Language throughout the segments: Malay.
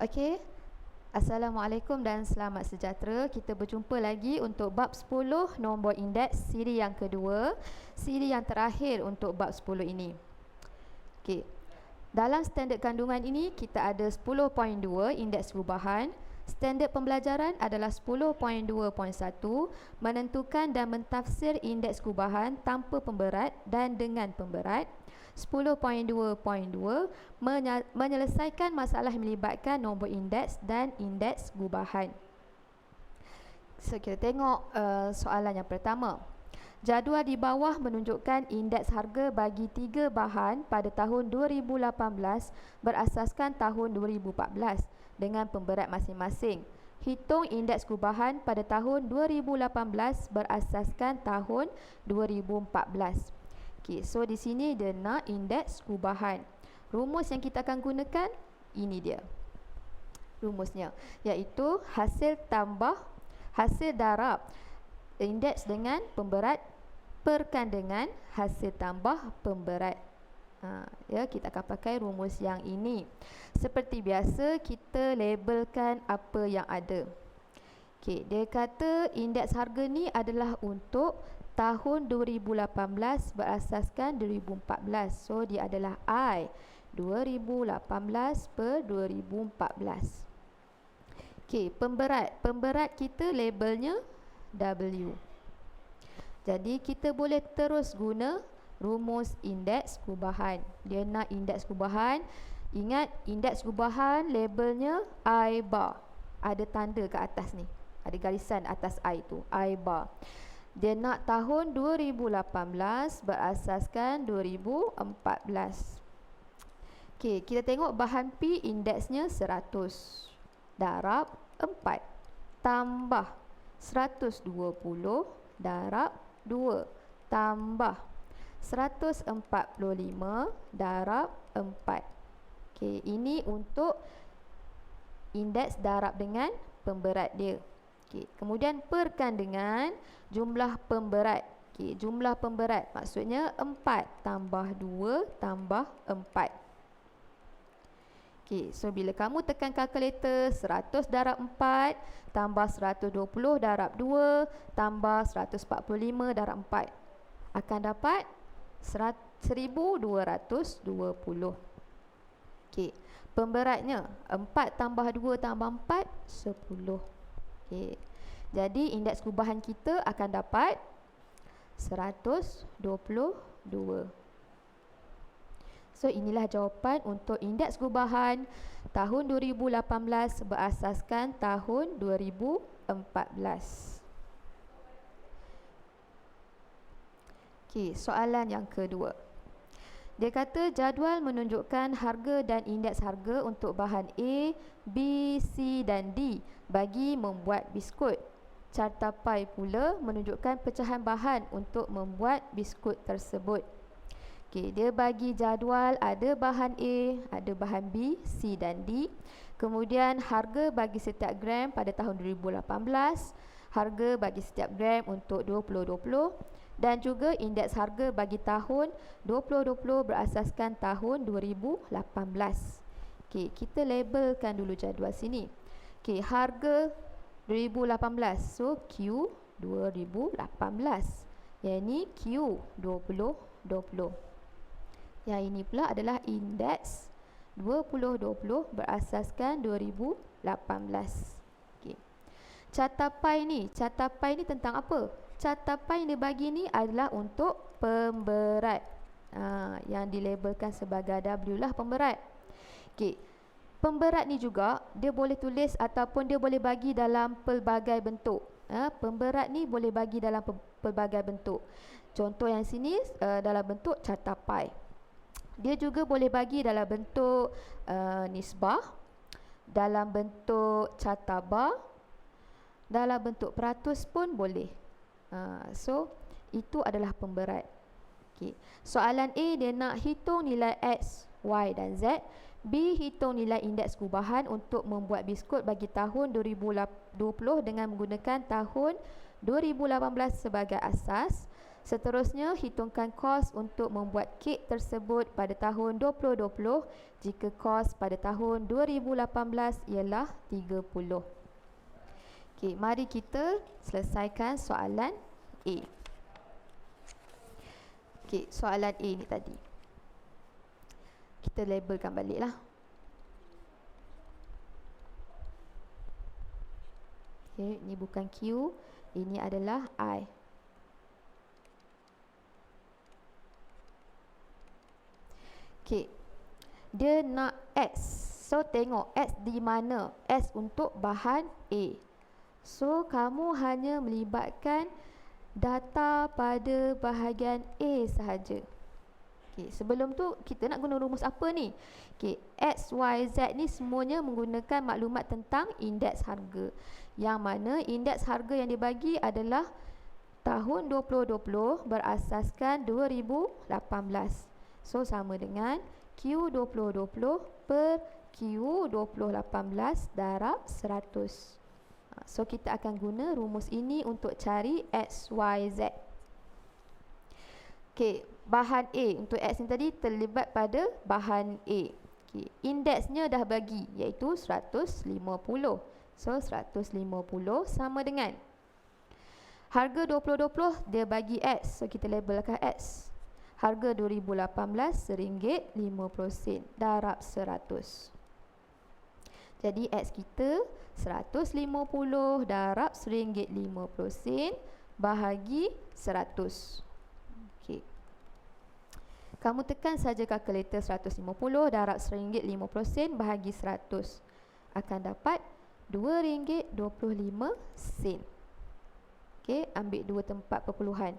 Okey. Assalamualaikum dan selamat sejahtera. Kita berjumpa lagi untuk bab 10 nombor indeks siri yang kedua, siri yang terakhir untuk bab 10 ini. Okey. Dalam standard kandungan ini kita ada 10.2 indeks perubahan. Standard pembelajaran adalah 10.2.1 menentukan dan mentafsir indeks perubahan tanpa pemberat dan dengan pemberat. 10.2.2 menyelesaikan masalah yang melibatkan nombor indeks dan indeks gubahan. So, kita tengok soalan yang pertama. Jadual di bawah menunjukkan indeks harga bagi 3 bahan pada tahun 2018 berasaskan tahun 2014 dengan pemberat masing-masing. Hitung indeks gubahan pada tahun 2018 berasaskan tahun 2014. Okay, so di sini dia nak indeks gubahan. Rumus yang kita akan gunakan ini dia. Rumusnya iaitu hasil darab indeks dengan pemberat perkan dengan hasil tambah pemberat. Kita akan pakai rumus yang ini. Seperti biasa kita labelkan apa yang ada. Okay, dia kata indeks harga ni adalah untuk tahun 2018 berasaskan 2014. So dia adalah I 2018 per 2014. Okey, pemberat kita labelnya W. Jadi kita boleh terus guna rumus indeks gubahan. Dia nak indeks gubahan. Ingat indeks gubahan labelnya I bar. Ada tanda ke atas ni. Ada garisan atas I tu, I bar. Dia nak tahun 2018 berasaskan 2014. Okey, kita tengok bahan P indeksnya 100 darab 4 tambah 120 darab 2 tambah 145 darab 4. Okey, ini untuk indeks darab dengan pemberat dia. Okay. Kemudian perkan dengan jumlah pemberat. Okay. Jumlah pemberat maksudnya 4 tambah 2 tambah 4. Okay. So bila kamu tekan kalkulator 100 darab 4 tambah 120 darab 2 tambah 145 darab 4 akan dapat 1220. Okay. Pemberatnya 4 tambah 2 tambah 4 10. Okay. Jadi indeks gubahan kita akan dapat 122. So inilah jawapan untuk indeks gubahan tahun 2018 berasaskan tahun 2014. Okay, soalan yang kedua. Dia kata jadual menunjukkan harga dan indeks harga untuk bahan A, B, C dan D bagi membuat biskut. Carta pai pula menunjukkan pecahan bahan untuk membuat biskut tersebut. Okey, dia bagi jadual ada bahan A, ada bahan B, C dan D. Kemudian harga bagi setiap gram pada tahun 2018, harga bagi setiap gram untuk 2020 dan juga indeks harga bagi tahun 2020 berasaskan tahun 2018. Okey, kita labelkan dulu jadual sini. Okey, harga 2018. So Q 2018. Yang ini Q 2020. Yang ini pula adalah indeks 2020 berasaskan 2018. Okey. Carta pai ni tentang apa? Carta pai yang dia bagi ni adalah untuk pemberat. Yang dilabelkan sebagai W lah pemberat. Okey. Pemberat ni juga dia boleh tulis ataupun dia boleh bagi dalam pelbagai bentuk. Pemberat ni boleh bagi dalam pelbagai bentuk. Contoh yang sini dalam bentuk carta pai. Dia juga boleh bagi dalam bentuk nisbah, dalam bentuk carta bar, dalam bentuk peratus pun boleh. So itu adalah pemberat. Okay. Soalan A dia nak hitung nilai X, Y dan Z. B hitung nilai indeks gubahan untuk membuat biskut bagi tahun 2020 dengan menggunakan tahun 2018 sebagai asas. Seterusnya, hitungkan kos untuk membuat kek tersebut pada tahun 2020 jika kos pada tahun 2018 ialah 30. Okey, mari kita selesaikan soalan A. Okey, soalan A ni tadi. Kita labelkan baliklah. Okey, ini bukan Q, ini adalah I. Okey. Dia nak X. So tengok X di mana? X untuk bahan A. So kamu hanya melibatkan data pada bahagian A sahaja. Okay, sebelum tu kita nak guna rumus apa ni? Okay, X, Y, Z ni semuanya menggunakan maklumat tentang indeks harga. Yang mana indeks harga yang dibagi adalah tahun 2020 berasaskan 2018. So sama dengan Q2020 per Q2018 darab 100. So kita akan guna rumus ini untuk cari X, Y, Z. Okey, bahan A untuk X ni tadi terlibat pada bahan A. Okey, indeksnya dah bagi iaitu 150. So 150 sama dengan harga 2020 dia bagi X. So kita labelkan X. Harga 2018 RM1.50 darab 100. Jadi X kita 150 darab RM1.50 bahagi 100. Okey. Kamu tekan saja kalkulator 150 darab RM1.50 bahagi 100. Akan dapat RM2.25. Okey, ambil dua tempat perpuluhan.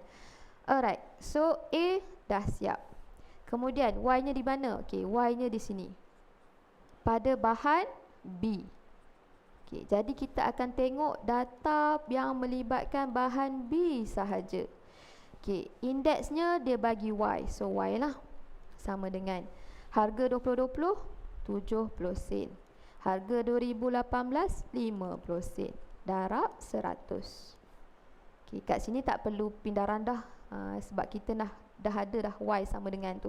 Alright, so A dah siap. Kemudian Y-nya di mana? Okey, Y-nya di sini. Pada bahan B. Okey, jadi kita akan tengok data yang melibatkan bahan B sahaja. Okey, indeksnya dia bagi Y. So Y lah. Sama dengan harga 2020 70 sen. Harga 2018 50 sen darab 100. Okey, kat sini tak perlu pindah randah sebab kita dah ada dah Y sama dengan tu.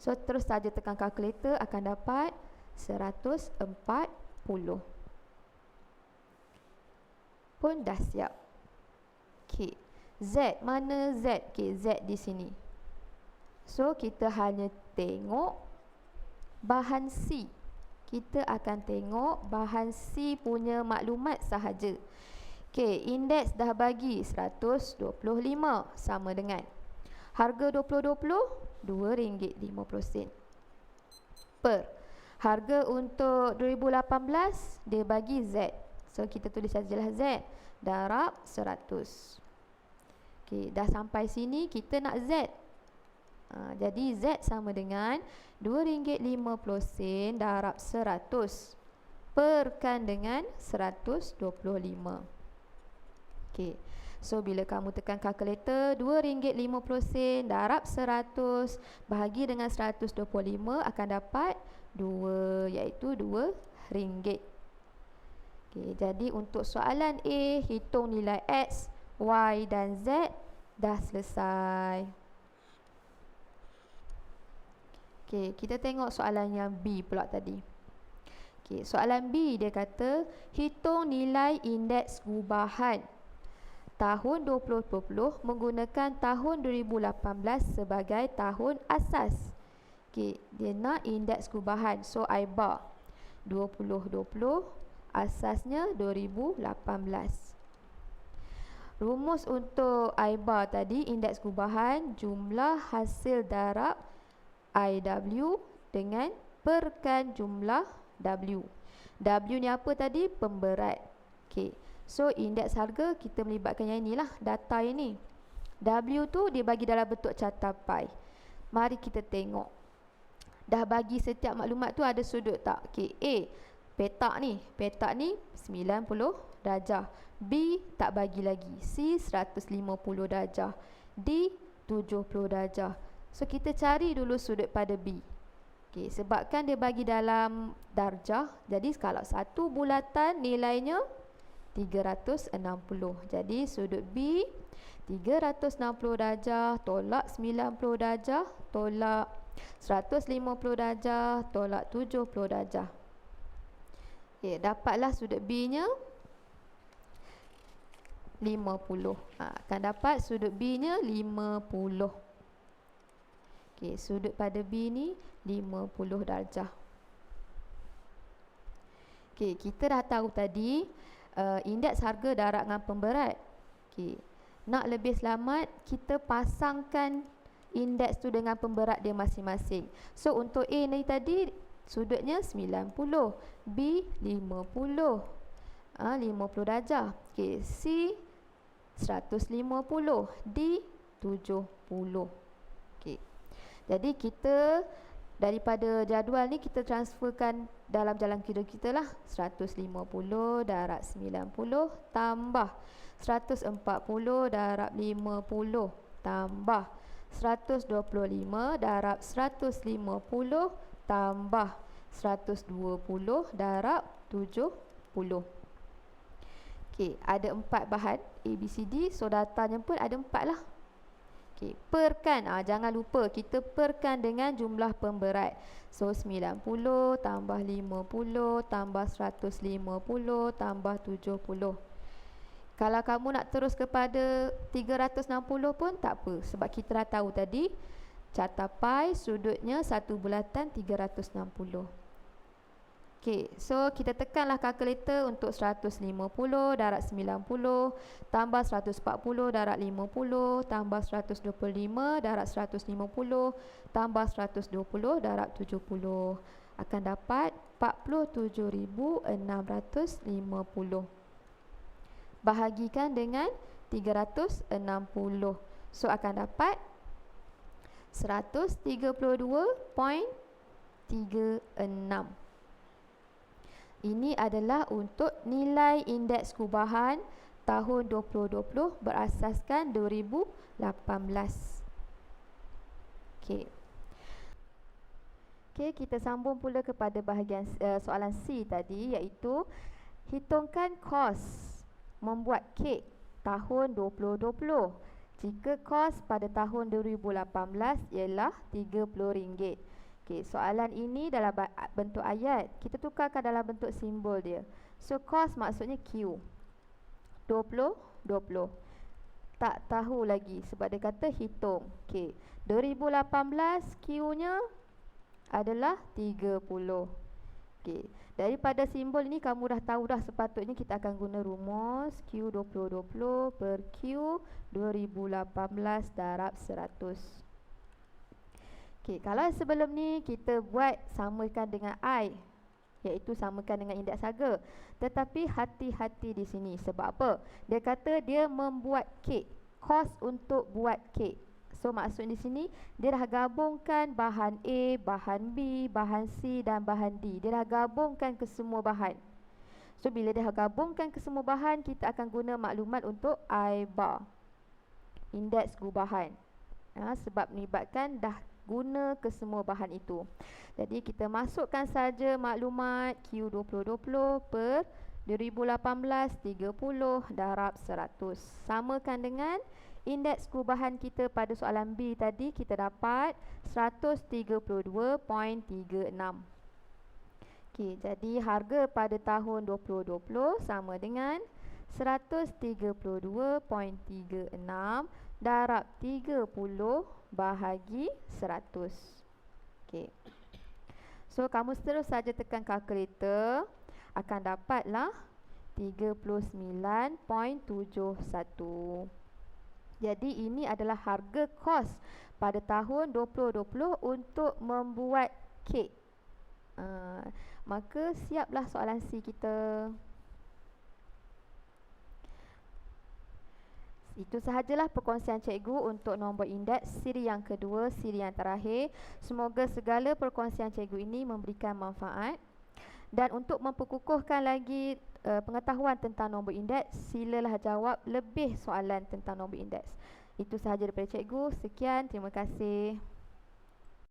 So terus saja tekan kalkulator akan dapat 140. Pun dah siap. Okey, Z, mana Z? Okey, Z di sini. So kita hanya tengok bahan C. Kita akan tengok bahan C punya maklumat sahaja. Okey, indeks dah bagi 125 sama dengan harga 2020 RM2.50 per harga untuk 2018 dia bagi Z. So kita tulis sajalah Z darab 100. Okey, dah sampai sini kita nak Z. Jadi Z sama dengan RM2.50 darab 100 perkan dengan 125. Okey. So bila kamu tekan kalkulator RM2.50 darab 100 bahagi dengan 125 akan dapat 2 iaitu RM2. Okey, jadi untuk soalan A hitung nilai X, Y dan Z dah selesai. Okey, kita tengok soalan yang B pula tadi. Okey, soalan B dia kata hitung nilai indeks gubahan tahun 2020 menggunakan tahun 2018 sebagai tahun asas. Okey, dia nak indeks gubahan. So I bar 2020 asasnya 2018. Rumus untuk I bar tadi indeks gubahan jumlah hasil darab IW dengan perkan jumlah W. W ni apa tadi? Pemberat. Okey. So indeks harga kita melibatkan yang inilah, data ini. W tu dia bagi dalam bentuk carta pie. Mari kita tengok. Dah bagi setiap maklumat tu ada sudut tak? Okey, A petak ni 90 darjah. B tak bagi lagi. C 150 darjah. D 70 darjah. So kita cari dulu sudut pada B. Okey, sebabkan dia bagi dalam darjah, jadi kalau satu bulatan nilainya 360. Jadi sudut B 360 darjah tolak 90 darjah tolak 150 darjah tolak 70 darjah. Okey, dapatlah sudut B nya 50. Akan dapat sudut B nya 50. Okey, sudut pada B ni 50 darjah. Okey, kita dah tahu tadi indeks harga darab dengan pemberat. Okey, nak lebih selamat, kita pasangkan indeks tu dengan pemberat dia masing-masing. So, untuk A ni tadi, sudutnya 90. B, 50. 50 darjah. Okay, C, 150. D, 70. Okay. Jadi, kita daripada jadual ni, kita transferkan dalam jalan kira kita lah. 150 darab 90 tambah 140 darab 50 tambah 125 darab 150 tambah 120 darab 70. Okey, ada 4 bahan A, B, C, D. So, datanya pun ada 4 lah. Okey, perkan. Jangan lupa, kita perkan dengan jumlah pemberat. So, 90 tambah 50 tambah 150 tambah 70. Kalau kamu nak terus kepada 360 pun tak apa. Sebab kita dah tahu tadi, carta pi sudutnya satu bulatan 360. Okey, so kita tekanlah kalkulator untuk 150 darab 90 tambah 140 darab 50 tambah 125 darab 150 tambah 120 darab 70. Akan dapat 47,650. Bahagikan dengan 360. So, akan dapat 132.36. Ini adalah untuk nilai indeks gubahan tahun 2020 berasaskan 2018. Okey. Okey, kita sambung pula kepada bahagian soalan C tadi, iaitu hitungkan kos membuat kek tahun 2020 jika kos pada tahun 2018 ialah RM30. Okey, soalan ini dalam bentuk ayat. Kita tukarkan dalam bentuk simbol dia. So, kos maksudnya Q. 20, 20. Tak tahu lagi sebab dia kata hitung. Okey, 2018 Q-nya adalah 30. Okey, daripada simbol ini kamu dah tahu dah, sepatutnya kita akan guna rumus Q 2020 per Q 2018 darab 100. Okey, kalau sebelum ni kita buat samakan dengan I, iaitu samakan dengan indeks harga. Tetapi hati-hati di sini. Sebab apa? Dia kata dia membuat kek, kos untuk buat kek. So, maksud di sini dia dah gabungkan bahan A, bahan B, bahan C dan bahan D. Dia dah gabungkan ke semua bahan. So, bila dia dah gabungkan ke semua bahan, kita akan guna maklumat untuk I bar, indeks gubahan. Sebab melibatkan dah guna ke semua bahan itu. Jadi, kita masukkan saja maklumat Q 2020 per 2018 30 darab 100. Samakan dengan indeks gubahan kita pada soalan B tadi, kita dapat 132.36. Okey, jadi harga pada tahun 2020 sama dengan 132.36 darab 30 bahagi 100. Okey. So, kamu terus saja tekan kalkulator, akan dapatlah 39.71. Jadi, ini adalah harga kos pada tahun 2020 untuk membuat kek. Maka, siaplah soalan C kita. Itu sahajalah perkongsian cikgu untuk nombor indeks siri yang kedua, siri yang terakhir. Semoga segala perkongsian cikgu ini memberikan manfaat. Dan untuk memperkukuhkan lagi pengetahuan tentang nombor indeks, silalah jawab lebih soalan tentang nombor indeks. Itu sahaja daripada cikgu. Sekian, terima kasih.